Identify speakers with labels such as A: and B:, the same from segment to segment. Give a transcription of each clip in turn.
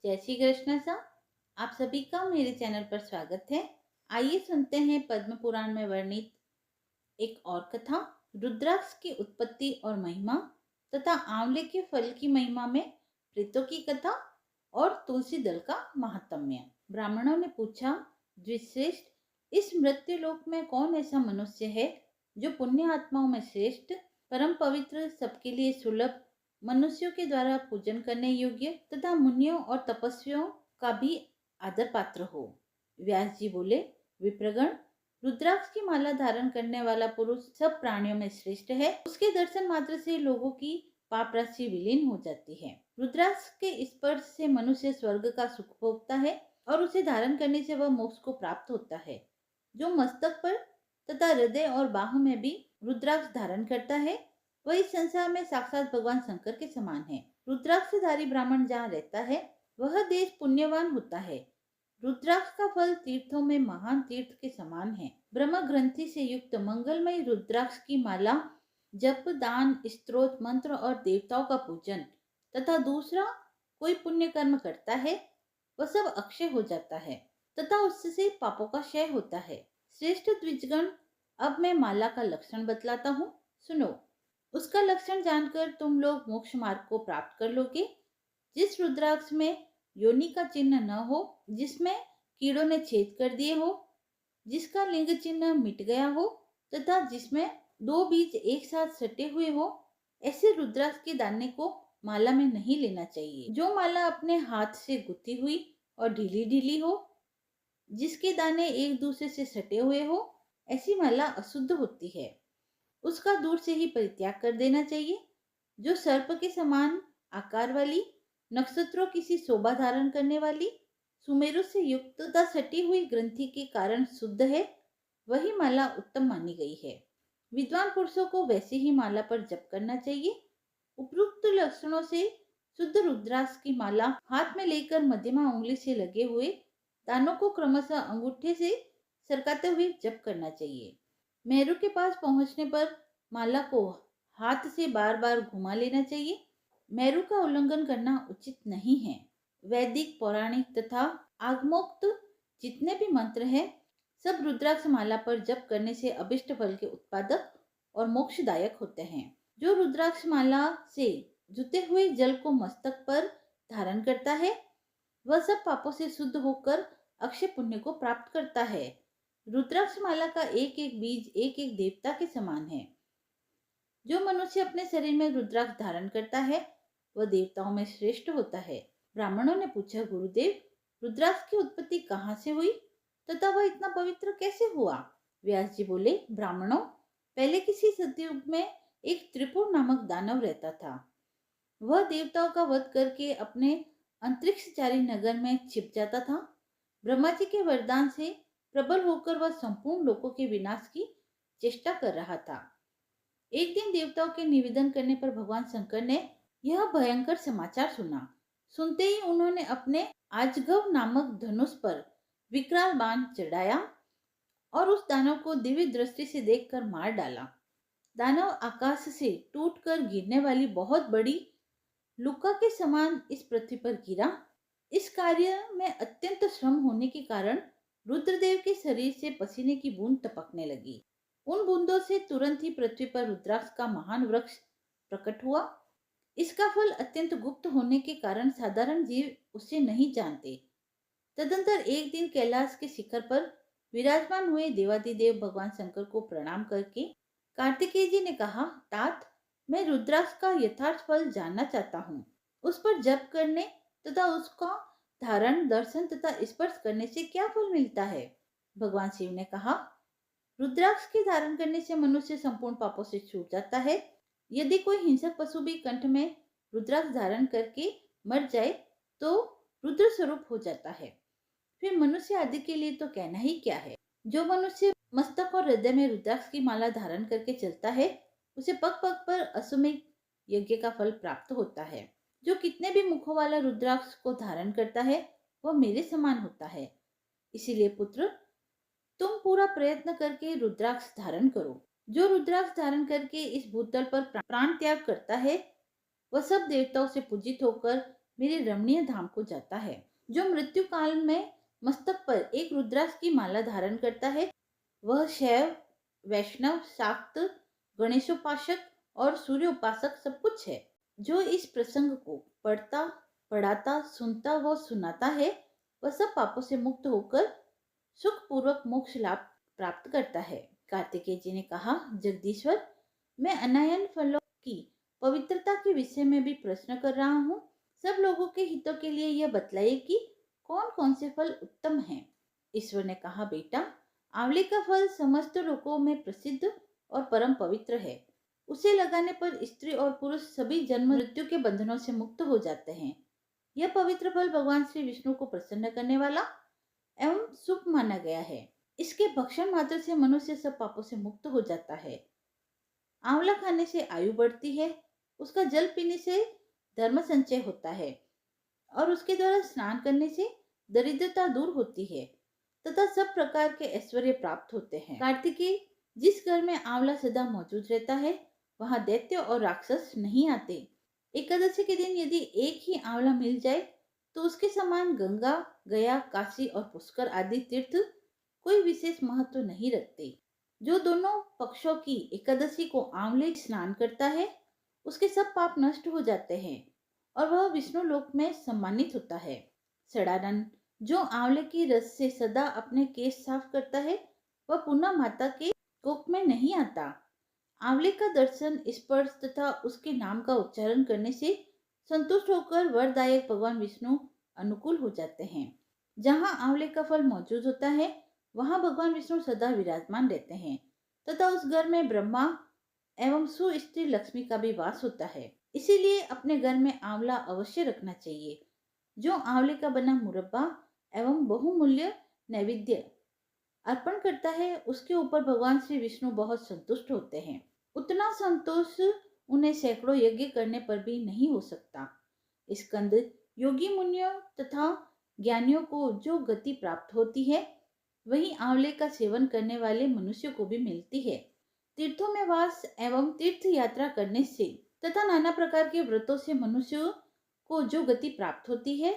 A: जय श्री कृष्ण सा। आप सभी का मेरे चैनल पर स्वागत है। आइए सुनते हैं पद्म पुराण में वर्णित एक और कथा, रुद्राक्ष की उत्पत्ति और महिमा तथा आंवले के फल की महिमा में प्रेतों की कथा और तुलसी दल का महात्म्य। ब्राह्मणों ने पूछा, द्विश्रेष्ठ, इस मृत्यु लोक में कौन ऐसा मनुष्य है जो पुण्य आत्माओं में श्रेष्ठ, परम पवित्र, सबके लिए सुलभ, मनुष्यों के द्वारा पूजन करने योग्य तथा मुनियों और तपस्वियों का भी आदर पात्र हो। व्यास जी बोले, विप्रगण, रुद्राक्ष की माला धारण करने वाला पुरुष सब प्राणियों में श्रेष्ठ है। उसके दर्शन मात्र से लोगों की पाप राशि विलीन हो जाती है। रुद्राक्ष के स्पर्श से मनुष्य स्वर्ग का सुख भोगता है और उसे धारण करने से वह मोक्ष को प्राप्त होता है। जो मस्तक पर तथा हृदय और बाहु में भी रुद्राक्ष धारण करता है वह इस संसार में साक्षात भगवान शंकर के समान है। रुद्राक्षधारी ब्राह्मण जहाँ रहता है वह देश पुण्यवान होता है। रुद्राक्ष का फल तीर्थों में महान तीर्थ के समान है। ब्रह्म ग्रंथि से युक्त मंगलमय रुद्राक्ष की माला जप, दान, स्तोत्र, मंत्र और देवताओं का पूजन तथा दूसरा कोई पुण्य कर्म करता है वह सब अक्षय हो जाता है तथा उससे पापों का क्षय होता है। श्रेष्ठ द्विजगण, अब मैं माला का लक्षण बतलाता हूँ, सुनो। उसका लक्षण जानकर तुम लोग मोक्ष मार्ग को प्राप्त कर लोगे। जिस रुद्राक्ष में योनि का चिन्ह न हो, जिसमें कीड़ों ने छेद कर दिए हो, जिसका लिंग चिन्ह मिट गया हो तथा जिसमें दो बीज एक साथ सटे हुए हो, ऐसे रुद्राक्ष के दाने को माला में नहीं लेना चाहिए। जो माला अपने हाथ से गुथी हुई और ढीली ढीली हो, जिसके दाने एक दूसरे से सटे हुए हो, ऐसी माला अशुद्ध होती है। उसका दूर से ही परित्याग कर देना चाहिए। जो सर्प के समान आकार वाली, नक्षत्रों की सी शोभा धारण करने वाली, सुमेरु से युक्त तथा सटी हुई ग्रंथि के कारण शुद्ध है, वही माला उत्तम मानी गई है। विद्वान पुरुषों को वैसे ही माला पर जप करना चाहिए। उपरोक्त लक्षणों से शुद्ध रुद्राक्ष की माला हाथ में लेकर मध्यमा उंगली से लगे हुए दानों को क्रमशः अंगूठे से सरकाते हुए जप करना चाहिए। मेरू के पास पहुंचने पर माला को हाथ से बार बार घुमा लेना चाहिए। मेरू का उल्लंघन करना उचित नहीं है। वैदिक, पौराणिक तथा आगमोक्त जितने भी मंत्र हैं सब रुद्राक्ष माला पर जप करने से अभिष्ट फल के उत्पादक और मोक्षदायक होते हैं। जो रुद्राक्ष माला से जुते हुए जल को मस्तक पर धारण करता है वह सब पापों से शुद्ध होकर अक्षय पुण्य को प्राप्त करता है। रुद्राक्ष माला का एक एक बीज एक एक देवता के समान है। जो मनुष्य अपने शरीर में रुद्राक्ष धारण करता है वह देवताओं में श्रेष्ठ होता है। ब्राह्मणों ने पूछा, गुरुदेव, रुद्राक्ष की उत्पत्ति कहाँ से हुई तथा वह इतना पवित्र कैसे हुआ? व्यास जी बोले, ब्राह्मणों, पहले किसी सतयुग में एक त्रिपुर नामक दानव रहता था। वह देवताओं का वध करके अपने अंतरिक्षचारी नगर में छिप जाता था। ब्रह्मा जी के वरदान से प्रबल होकर वह संपूर्ण लोकों के विनाश की चेष्टा कर रहा था। एक दिन देवताओं के निवेदन करने पर भगवान शंकर ने यह भयंकर समाचार सुना। सुनते ही उन्होंने अपने आजगव नामक धनुष पर विकराल बाण चढ़ाया और उस दानव को दिव्य दृष्टि से देखकर मार डाला। दानव आकाश से टूटकर गिरने वाली बहुत बड़ी लुका के समान इस पृथ्वी पर गिरा। इस कार्य में अत्यंत श्रम होने के कारण रुद्रदेव के शरीर से पसीने की बूंद टपकने लगी। उन बूंदों से तुरंत ही पृथ्वी पर रुद्राक्ष का महान वृक्ष प्रकट हुआ। इसका फल अत्यंत गुप्त होने के कारण साधारण जीव उसे नहीं जानते। तदंतर एक दिन कैलाश के शिखर पर विराजमान हुए देवादिदेव भगवान शंकर को प्रणाम करके कार्तिकेय जी ने कहा, तात, मैं रुद्राक्ष का यथार्थ फल जानना चाहता हूँ। उस पर जप करने तथा उसका धारण, दर्शन तथा स्पर्श करने से क्या फल मिलता है? भगवान शिव ने कहा, रुद्राक्ष के धारण करने से मनुष्य संपूर्ण पापों से छूट जाता है। यदि कोई हिंसक पशु भी कंठ में रुद्राक्ष धारण करके मर जाए तो रुद्र स्वरूप हो जाता है। फिर मनुष्य आदि के लिए तो कहना ही क्या है। जो मनुष्य मस्तक और हृदय में रुद्राक्ष की माला धारण करके चलता है उसे पग पग पर अश्वमेध यज्ञ का फल प्राप्त होता है। जो कितने भी मुखों वाला रुद्राक्ष को धारण करता है वह मेरे समान होता है। इसीलिए पुत्र, तुम पूरा प्रयत्न करके रुद्राक्ष धारण करो। जो रुद्राक्ष धारण करके इस भूतल पर प्राण त्याग करता है वह सब देवताओं से पूजित होकर मेरे रमणीय धाम को जाता है। जो मृत्यु काल में मस्तक पर एक रुद्राक्ष की माला धारण करता है, वह शैव, वैष्णव, शाक्त, गणेशोपासक और सूर्य उपासक सब कुछ है। जो इस प्रसंग को पढ़ता, पढ़ाता, सुनता व सुनाता है, वह सब पापों से मुक्त होकर सुख पूर्वक मोक्ष लाभ प्राप्त करता है। कार्तिकेय जी ने कहा, जगदीश्वर, मैं अनयन फलों की पवित्रता के विषय में भी प्रश्न कर रहा हूँ। सब लोगों के हितों के लिए यह बतलाइए कि कौन कौन से फल उत्तम हैं। ईश्वर ने कहा, बेटा, आंवले का फल समस्त लोकों में प्रसिद्ध और परम पवित्र है। उसे लगाने पर स्त्री और पुरुष सभी जन्म मृत्यु के बंधनों से मुक्त हो जाते हैं। यह पवित्र फल भगवान श्री विष्णु को प्रसन्न करने वाला एवं शुभ माना गया है। इसके भक्षण मात्र से मनुष्य सब पापों से मुक्त हो जाता है। आंवला खाने से आयु बढ़ती है, उसका जल पीने से धर्म संचय होता है और उसके द्वारा स्नान करने से दरिद्रता दूर होती है तथा सब प्रकार के ऐश्वर्य प्राप्त होते हैं। कार्तिकेय, जिस घर में आंवला सदा मौजूद रहता है, वहां दैत्य और राक्षस नहीं आते। एकादशी के दिन यदि एक ही आंवला मिल जाए तो उसके समान गंगा, गया, काशी और पुष्कर आदि तीर्थ कोई विशेष महत्व नहीं रखते। जो दोनों पक्षों की एकादशी को आंवले स्नान करता है, उसके सब पाप नष्ट हो जाते हैं और वह विष्णु लोक में सम्मानित होता है। सड़ानन, जो आंवले की रस से सदा अपने केश साफ करता है, वह पुनः माता के कोख में नहीं आता। आंवले का दर्शन, स्पर्श तथा उसके नाम का उच्चारण करने से संतुष्ट होकर वरदायक भगवान विष्णु अनुकूल हो जाते हैं। जहाँ आंवले का फल मौजूद होता है, वहाँ भगवान विष्णु सदा विराजमान रहते हैं तथा उस घर में ब्रह्मा एवं सुस्त्री लक्ष्मी का भी वास होता है। इसीलिए अपने घर में आंवला अवश्य रखना चाहिए। जो आंवले का बना मुरब्बा एवं बहुमूल्य नैवेद्य अर्पण करता है, उसके ऊपर भगवान श्री विष्णु बहुत संतुष्ट होते हैं। उतना संतोष उन्हें सैकड़ों यज्ञ करने पर भी नहीं हो सकता। स्कंद, योगी मुनियों तथा ज्ञानियों को जो गति प्राप्त होती है, वही आंवले का सेवन करने वाले मनुष्यों को भी मिलती है। तीर्थों में वास एवं तीर्थ यात्रा करने से तथा नाना प्रकार के व्रतों से मनुष्यों को जो गति प्राप्त होती है,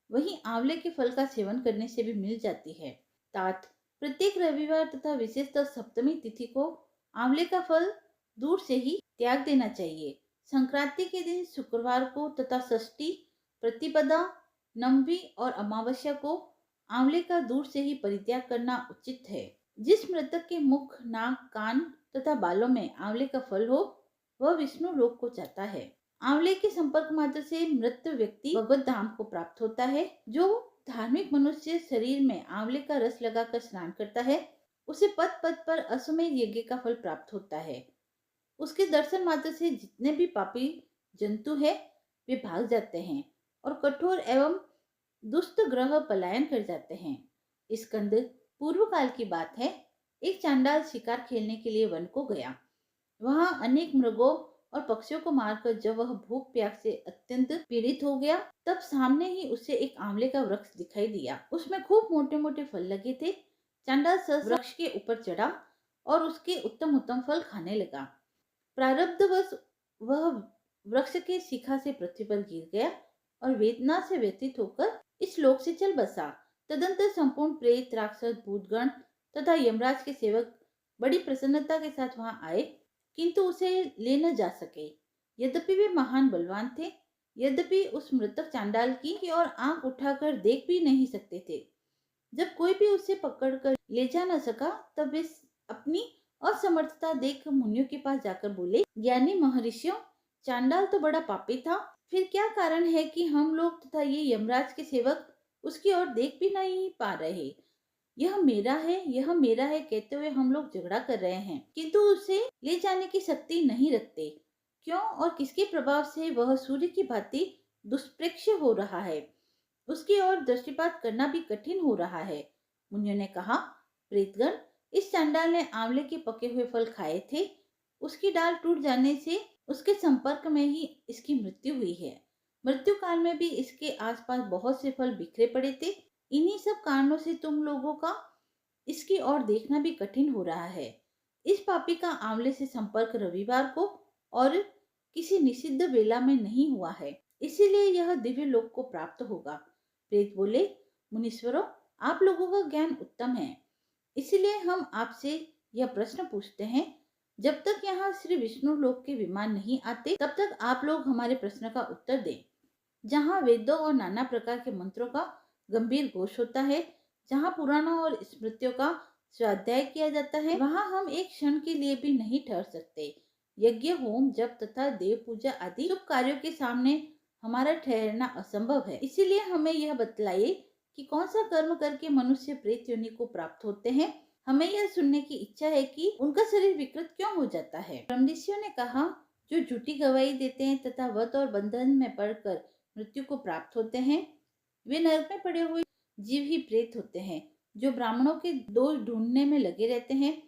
A: वही आंवले के फल का सेवन करने से भी मिल जाती है। तात, प्रत्येक रविवार तथा विशेषतः सप्तमी तिथि को आंवले का फल दूर से ही त्याग देना चाहिए। संक्रांति के दिन शुक्रवार को तथा षष्ठी, प्रतिपदा, नवमी और अमावस्या को आंवले का दूर से ही परित्याग करना उचित है। जिस मृतक के मुख, नाक, कान तथा बालों में आंवले का फल हो, वह विष्णु लोक को जाता है। आंवले के संपर्क मात्र से मृत व्यक्ति भगवत धाम को प्राप्त होता है। जो धार्मिक मनुष्य शरीर में आंवले का रस लगाकर स्नान करता है, उसे पद पद पर अश्वमेध यज्ञ का फल प्राप्त होता है। उसके दर्शन मात्र से जितने भी पापी जंतु है, वे भाग जाते हैं और कठोर एवं दुष्ट ग्रह पलायन कर जाते हैं। स्कंद, पूर्व काल की बात है। एक चांडाल शिकार खेलने के लिए वन को गया। वहां अनेक मृगों और पक्षियों को मारकर जब वह भूख प्यास से अत्यंत पीड़ित हो गया, तब सामने ही उसे एक आंवले का वृक्ष दिखाई दिया। उसमें खूब मोटे मोटे फल लगे थे। चांडाल सहसा वृक्ष के ऊपर चढ़ा और उसके उत्तम उत्तम फल खाने लगा। प्रारब्धवश वह वृक्ष के शिखा से पृथ्वी पर गिर गया और वेदना से व्यथित होकर इस लोक से चल बसा। तदंतर संपूर्ण प्रेत, राक्षस, भूतगण तथा यमराज के सेवक बड़ी प्रसन्नता के साथ वहां आए, किंतु उसे ले न जा सके। यद्यपि वे महान बलवान थे, यद्यपि उस मृतक चांडाल की ओर आंख उठाकर देख भी नहीं सकते थे। जब कोई भी उसे पकड़कर ले जा न सका, तब वे अपनी असमर्थता देख मुनियों के पास जाकर बोले, ज्ञानी महर्षियों, चांडाल तो बड़ा पापी था। फिर क्या कारण है कि हम लोग तथा ये यमराज के सेवक उसकी ओर देख भी नहीं पा रहे? यह मेरा है, यह मेरा है कहते हुए हम लोग झगड़ा कर रहे हैं, किंतु उसे ले जाने की शक्ति नहीं रखते। क्यों और किसके प्रभाव से वह सूर्य की भांति दुष्प्रेक्ष हो रहा है? उसकी ओर दृष्टिपात करना भी कठिन हो रहा है। मुनियों ने कहा, प्रेतगण, इस चांडाल ने आंवले के पके हुए फल खाए थे। उसकी डाल टूट जाने से उसके संपर्क में ही इसकी मृत्यु हुई है। मृत्यु काल में भी इसके आसपास बहुत से फल बिखरे पड़े थे। इन्हीं सब कारणों से तुम लोगों का इसकी ओर देखना भी कठिन हो रहा है। इस पापी का आंवले से संपर्क रविवार को और किसी निषिद्ध वेला में नहीं हुआ है। इसीलिए यह दिव्य लोक को प्राप्त होगा। प्रेत बोले, मुनीश्वरों, आप लोगों का ज्ञान उत्तम है, इसलिए हम आपसे यह प्रश्न पूछते हैं। जब तक यहाँ श्री विष्णु लोक के विमान नहीं आते, तब तक आप लोग हमारे प्रश्न का उत्तर दें। जहाँ वेदों और नाना प्रकार के मंत्रों का गंभीर घोष होता है, जहाँ पुराणों और स्मृतियों का स्वाध्याय किया जाता है, वहाँ हम एक क्षण के लिए भी नहीं ठहर सकते। यज्ञ, होम, जप तथा देव पूजा आदि शुभ कार्यों के सामने हमारा ठहरना असंभव है। इसीलिए हमें यह बतलाइए कि कौन सा कर्म करके मनुष्य प्रेत योनि को प्राप्त होते हैं। हमें यह सुनने की इच्छा है कि उनका शरीर विकृत क्यों हो जाता है। ब्रह्मऋषियों ने कहा, जो झूठी गवाही देते हैं तथा व्रत और बंधन में पड़कर मृत्यु को प्राप्त होते हैं, वे नरक में पड़े हुए जीव ही प्रेत होते हैं, जो ब्राह्मणों के दोष ढूंढने में लगे रहते हैं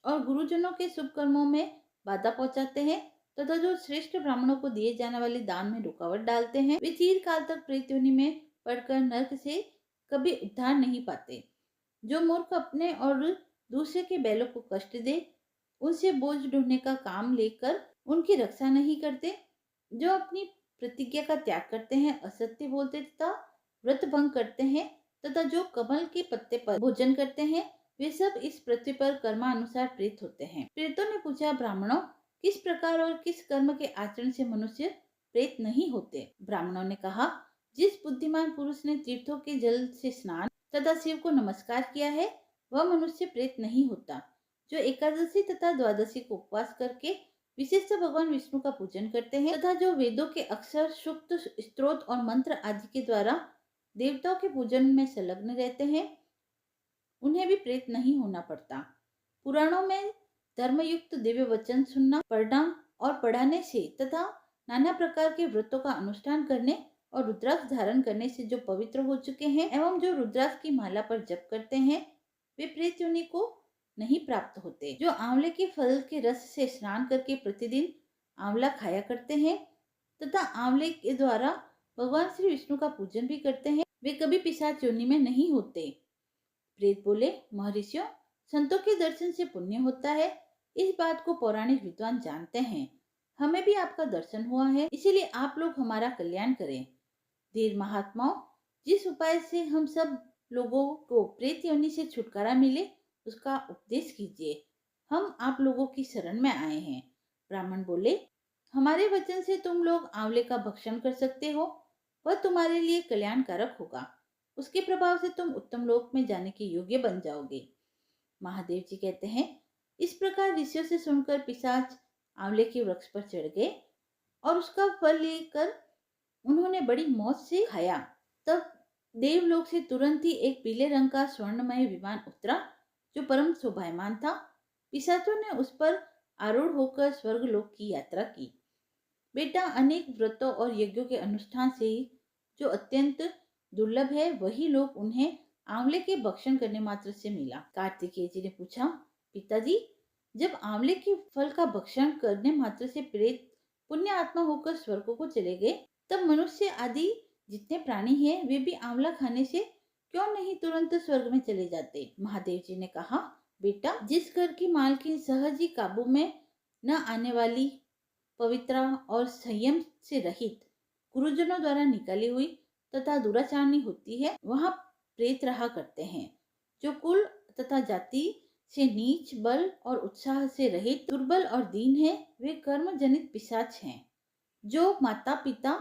A: और गुरुजनों के शुभ कर्मों में बाधा पहुंचाते हैं तथा जो श्रेष्ठ ब्राह्मणों को दिए जाने वाले दान में रुकावट डालते हैं, वे चिर काल तक प्रेत योनि में पड़कर नरक से कभी उद्धार नहीं पाते। जो मूर्ख अपने और दूसरे के बैलों को कष्ट दे, उनसे बोझ ढूंढने का काम लेकर उनकी रक्षा नहीं करते, जो अपनी प्रतिज्ञा का त्याग करते हैं, असत्य बोलते तथा व्रत भंग करते हैं तथा जो कमल के पत्ते पर भोजन करते हैं, वे सब इस पृथ्वी पर कर्मानुसार प्रेत होते हैं। प्रेतों ने पूछा, ब्राह्मणों, किस प्रकार और किस कर्म के आचरण से मनुष्य प्रेत नहीं होते। ब्राह्मणों ने कहा, जिस बुद्धिमान पुरुष ने तीर्थों के जल से स्नान तथा शिव को नमस्कार किया है, वह मनुष्य प्रेत नहीं होता। जो एकादशी तथा द्वादशी को उपवास करके विशेषतः भगवान विष्णु का पूजन करते हैं तथा जो वेदों के अक्षर, सूक्त, स्तोत्र और मंत्र आदि के द्वारा देवताओं के पूजन में संलग्न रहते हैं, उन्हें भी प्रेत नहीं होना पड़ता। पुराणों में धर्मयुक्त दिव्य वचन सुनना, पढ़ना और पढ़ाने से तथा नाना प्रकार के व्रतों का अनुष्ठान करने और रुद्राक्ष धारण करने से जो पवित्र हो चुके हैं एवं जो रुद्राक्ष की माला पर जप करते हैं, वे प्रेत योनि को नहीं प्राप्त होते। जो आंवले के फल के रस से स्नान करके प्रतिदिन आंवला खाया करते हैं तथा आंवले के द्वारा भगवान श्री विष्णु का पूजन भी करते हैं, वे कभी पिशाच योनि में नहीं होते। प्रेत बोले, महर्षियों, संतों के दर्शन से पुण्य होता है, इस बात को पौराणिक विद्वान जानते हैं। हमें भी आपका दर्शन हुआ है, इसीलिए आप लोग हमारा कल्याण करें। धीर महात्माओं, जिस उपाय से हम सब लोगों को प्रेत योनि से छुटकारा मिले, उसका उपदेश कीजिए। हम आप लोगों की शरण में आए हैं। ब्राह्मण बोले, हमारे वचन से तुम लोग आंवले का भक्षण कर सकते हो, वह तुम्हारे लिए कल्याणकारक होगा। उसके प्रभाव से तुम उत्तम लोक में जाने के योग्य बन जाओगे। महादेव जी कहते हैं, इस प्रकार ऋषियों से सुनकर पिशाच आंवले के वृक्ष पर चढ़ गए और उसका फल लेकर उन्होंने बड़ी मौज से खाया। तब देवलोक से तुरंत ही एक पीले रंग का स्वर्णमय विमान उतरा, जो परम शोभायमान था। पिशाचों ने उस पर आरूढ़ होकर स्वर्गलोक की यात्रा की। बेटा, अनेक व्रतों और यज्ञों के अनुष्ठान से जो अत्यंत दुर्लभ है, वही लोग उन्हें आंवले के भक्षण करने मात्र से मिला। कार्तिकेय जी ने पूछा, पिताजी, जब आंवले के फल का भक्षण करने मात्र से प्रेत पुण्य आत्मा होकर स्वर्ग को चले गए, तब मनुष्य आदि जितने प्राणी हैं, वे भी आंवला खाने से क्यों नहीं तुरंत स्वर्ग में चले जाते। महादेव जी ने कहा, बेटा, जिस घर की मालकिन सहज ही काबू में न आने वाली, पवित्रा और संयम से रहित, गुरुजनों द्वारा निकाली हुई तथा दुराचारणी होती है, वहाँ प्रेत रहा करते हैं। जो कुल तथा जाति से नीच, बल और उत्साह से रहित, दुर्बल और दीन है, वे कर्म जनित पिशाच हैं। जो माता पिता,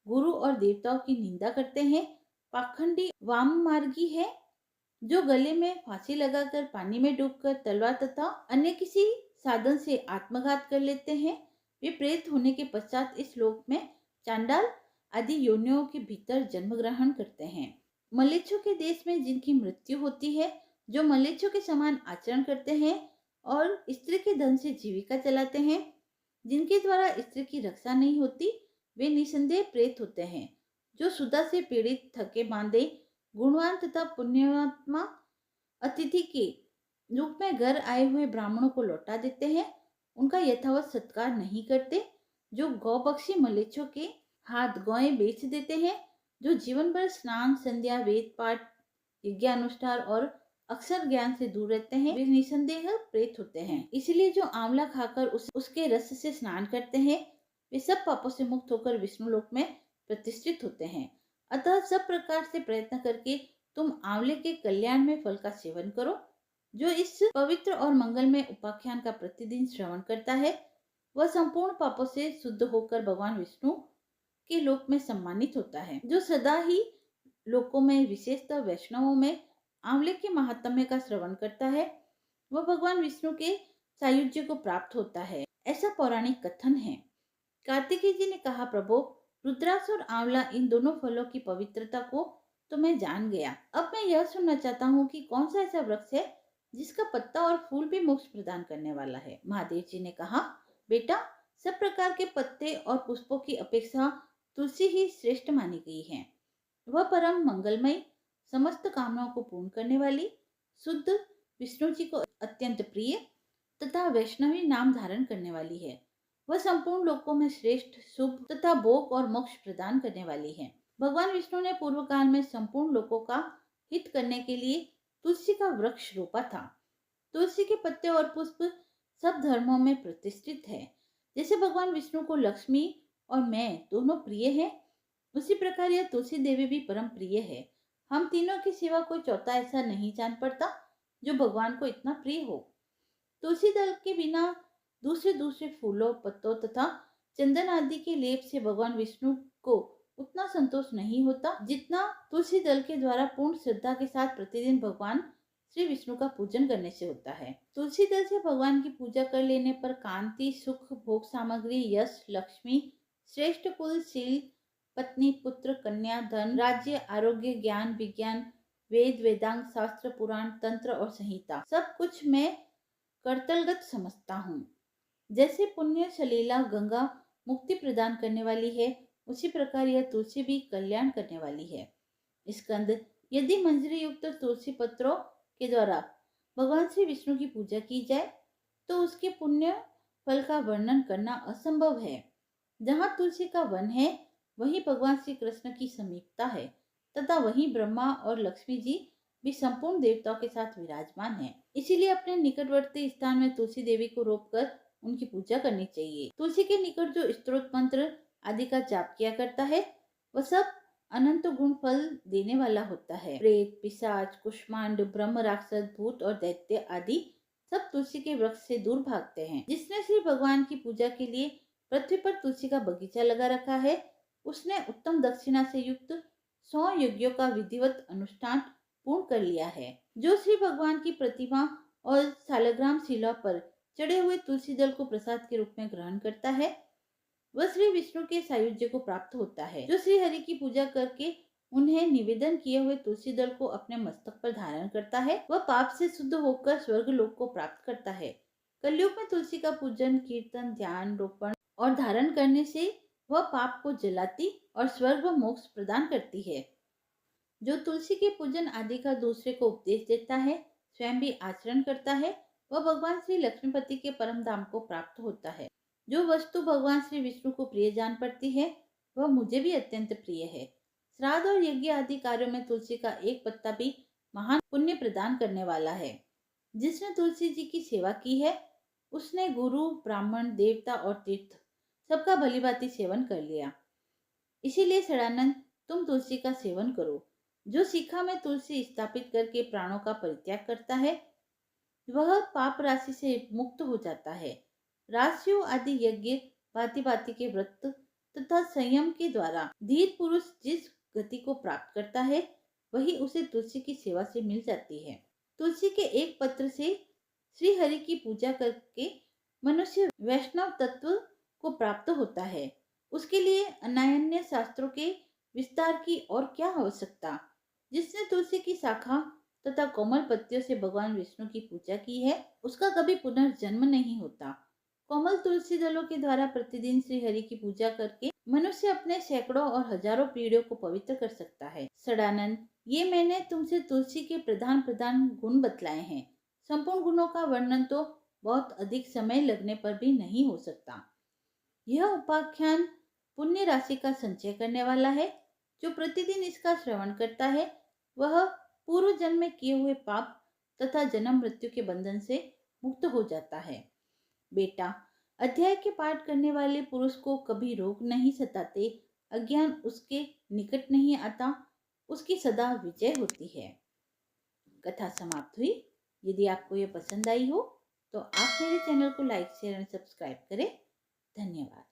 A: गुरु और देवताओं की निंदा करते हैं, पाखंडी वाम मार्गी है। जो गले में फांसी लगाकर पानी में डूबकर तलवार तथा अन्य किसी साधन से आत्मघात कर लेते हैं, वे प्रेत होने के पश्चात इस लोक में चांडाल आदि योनियों के भीतर जन्म ग्रहण करते हैं। मलेच्छों के देश में जिनकी मृत्यु होती है, जो मलेच्छों के समान आचरण करते हैं और स्त्री के धन से जीविका चलाते हैं, जिनके द्वारा स्त्री की रक्षा नहीं होती, वे निसंदेह प्रेत होते हैं। जो सुधा से पीड़ित, थके मांदे, गुणवान तथा पुण्यात्मा अतिथि के रूप में घर आए हुए ब्राह्मणों को लौटा देते हैं, उनका यथावत सत्कार नहीं करते, जो गौबख्शी मलेच्छों के हाथ गौएं बेच देते हैं, जो जीवन भर स्नान, संध्या, वेद पाठ, यज्ञानुष्ठान और अक्षर ज्ञान से दूर रहते हैं, वे निसंदेह प्रेत होते हैं। इसलिए जो आंवला खाकर उसके रस से स्नान करते हैं, वे सब पापों से मुक्त होकर विष्णु लोक में प्रतिष्ठित होते हैं। अतः सब प्रकार से प्रयत्न करके तुम आंवले के कल्याण में फल का सेवन करो। जो इस पवित्र और मंगलमय उपाख्यान का प्रतिदिन श्रवण करता है वह संपूर्ण पापों से शुद्ध होकर भगवान विष्णु के लोक में सम्मानित होता है। जो सदा ही लोकों में, विशेषतः वैष्णवों में, आंवले के महात्म्य का श्रवण करता है वह भगवान विष्णु के सायुज्य को प्राप्त होता है, ऐसा पौराणिक कथन है। कार्तिकेय जी ने कहा, प्रभु, रुद्राक्ष और आंवला इन दोनों फलों की पवित्रता को तो मैं जान गया। अब मैं यह सुनना चाहता हूँ कि कौन सा ऐसा वृक्ष है जिसका पत्ता और फूल भी मोक्ष प्रदान करने वाला है। महादेव जी ने कहा, बेटा, सब प्रकार के पत्ते और पुष्पों की अपेक्षा तुलसी ही श्रेष्ठ मानी गई है। वह परम मंगलमय, समस्त कामनाओं को पूर्ण करने वाली, शुद्ध, विष्णु जी को अत्यंत प्रिय तथा वैष्णवी नाम धारण करने वाली है। वह संपूर्ण लोकों में श्रेष्ठ, शुभ तथा भोग और मोक्ष प्रदान करने वाली है। भगवान विष्णु ने पूर्व काल में संपूर्ण लोकों का हित करने के लिए तुलसी का वृक्ष रोपा था। तुलसी के पत्ते और पुष्प सब धर्मों में प्रतिष्ठित है। जैसे भगवान विष्णु को लक्ष्मी और मैं दोनों प्रिय हैं, उसी प्रकार यह तुलसी देवी भी परम प्रिय है। हम तीनों की सिवा कोई चौथा ऐसा नहीं जान पड़ता जो भगवान को इतना प्रिय हो। तुलसी दल के बिना दूसरे फूलों, पत्तों तथा चंदन आदि के लेप से भगवान विष्णु को उतना संतोष नहीं होता जितना तुलसी दल के द्वारा पूर्ण श्रद्धा के साथ प्रतिदिन भगवान श्री विष्णु का पूजन करने से होता है। तुलसी दल से भगवान की पूजा कर लेने पर कांति, सुख, भोग सामग्री, यश, लक्ष्मी, श्रेष्ठ कुल, शील, पत्नी, पुत्र, कन्या, धन, राज्य, आरोग्य, ज्ञान, विज्ञान, वेद, वेदांग, शास्त्र, पुराण, तंत्र और संहिता सब कुछ मैं कर्तलगत समझता हूँ। जैसे पुण्य सलीला गंगा मुक्ति प्रदान करने वाली है, उसी प्रकार यह तुलसी भी कल्याण करने वाली है। स्कंद, यदि मंजरी युक्त तुलसी पत्रों के द्वारा भगवान श्री विष्णु की पूजा की जाए तो उसके पुण्य फल का वर्णन करना असंभव है। जहाँ तुलसी का वन है वहीं भगवान श्री कृष्ण की समीपता है तथा वहीं ब्रह्मा और लक्ष्मी जी भी संपूर्ण देवताओं के साथ विराजमान है। इसीलिए अपने निकटवर्ती स्थान में तुलसी देवी को रोपकर उनकी पूजा करनी चाहिए। तुलसी के निकट जो स्तोत्र मंत्र आदि का जाप किया करता है वह सब अनंत गुण फल देने वाला होता है। प्रेत, पिशाच, कुष्मांड, ब्रह्म, राक्षस, भूत और दैत्य आदि सब तुलसी के वृक्ष से दूर भागते हैं। जिसने श्री भगवान की पूजा के लिए पृथ्वी पर तुलसी का बगीचा लगा रखा है उसने उत्तम दक्षिणा से युक्त 100 यज्ञों का विधिवत अनुष्ठान पूर्ण कर लिया है। जो श्री भगवान की प्रतिमा और सालग्राम शिला पर चढ़े हुए तुलसी दल को प्रसाद के रूप में ग्रहण करता है वह श्री विष्णु के सायुज्य को प्राप्त होता है। जो श्री हरि की पूजा करके उन्हें निवेदन किए हुए तुलसी दल को अपने मस्तक पर धारण करता है वह पाप से शुद्ध होकर स्वर्ग लोक को प्राप्त करता है। कलयुग में तुलसी का पूजन, कीर्तन, ध्यान, रोपण और धारण करने से वह पाप को जलाती और स्वर्ग व मोक्ष प्रदान करती है। जो तुलसी के पूजन आदि का दूसरे को उपदेश देता है, स्वयं भी आचरण करता है, वह भगवान श्री लक्ष्मीपति के परम धाम को प्राप्त होता है। जो वस्तु भगवान श्री विष्णु को प्रिय जान पड़ती है वह मुझे भी अत्यंत प्रिय है। श्राद्ध और यज्ञ आदि कार्यों में तुलसी का एक पत्ता भी महान पुण्य प्रदान करने वाला है। जिसने तुलसी जी की सेवा की है उसने गुरु, ब्राह्मण, देवता और तीर्थ सबका भलीभांति सेवन कर लिया। इसीलिए षडानंद, तुम तुलसी का सेवन करो। जो शिखा में तुलसी स्थापित करके प्राणों का परित्याग करता है वह पाप राशि से मुक्त हो जाता है। राशियों आदि यज्ञ, भांति भांति के व्रत तथा संयम के द्वारा धीर पुरुष जिस गति को प्राप्त करता है वही उसे तुलसी की सेवा से मिल जाती है। तुलसी के एक पत्र से श्री हरि की पूजा करके मनुष्य वैष्णव तत्व को प्राप्त होता है। उसके लिए अन्यान्य शास्त्रों के विस्तार की और क्या आवश्यकता। जिसने तुलसी की शाखा तथा कोमल पत्तियों से भगवान विष्णु की पूजा की है उसका कभी पुनर्जन्म नहीं होता। कोमल तुलसी दलों के द्वारा प्रतिदिन श्री हरि की पूजा करके मनुष्य अपने सैकड़ों और हजारों पीढ़ियों को पवित्र कर सकता है। सदानंद, ये मैंने तुमसे तुलसी के प्रधान प्रधान गुण बतलाए हैं। संपूर्ण गुणों का वर्णन तो बहुत अधिक समय लगने पर भी नहीं हो सकता। यह उपाख्यान पुण्य राशि का संचय करने वाला है। जो प्रतिदिन इसका श्रवण करता है वह पूर्व जन्म में किए हुए पाप तथा जन्म मृत्यु के बंधन से मुक्त हो जाता है। बेटा, अध्याय के पाठ करने वाले पुरुष को कभी रोग नहीं सताते अज्ञान उसके निकट नहीं आता, उसकी सदा विजय होती है। कथा समाप्त हुई। यदि आपको ये पसंद आई हो तो आप मेरे चैनल को लाइक शेयर एंड सब्सक्राइब करें। धन्यवाद।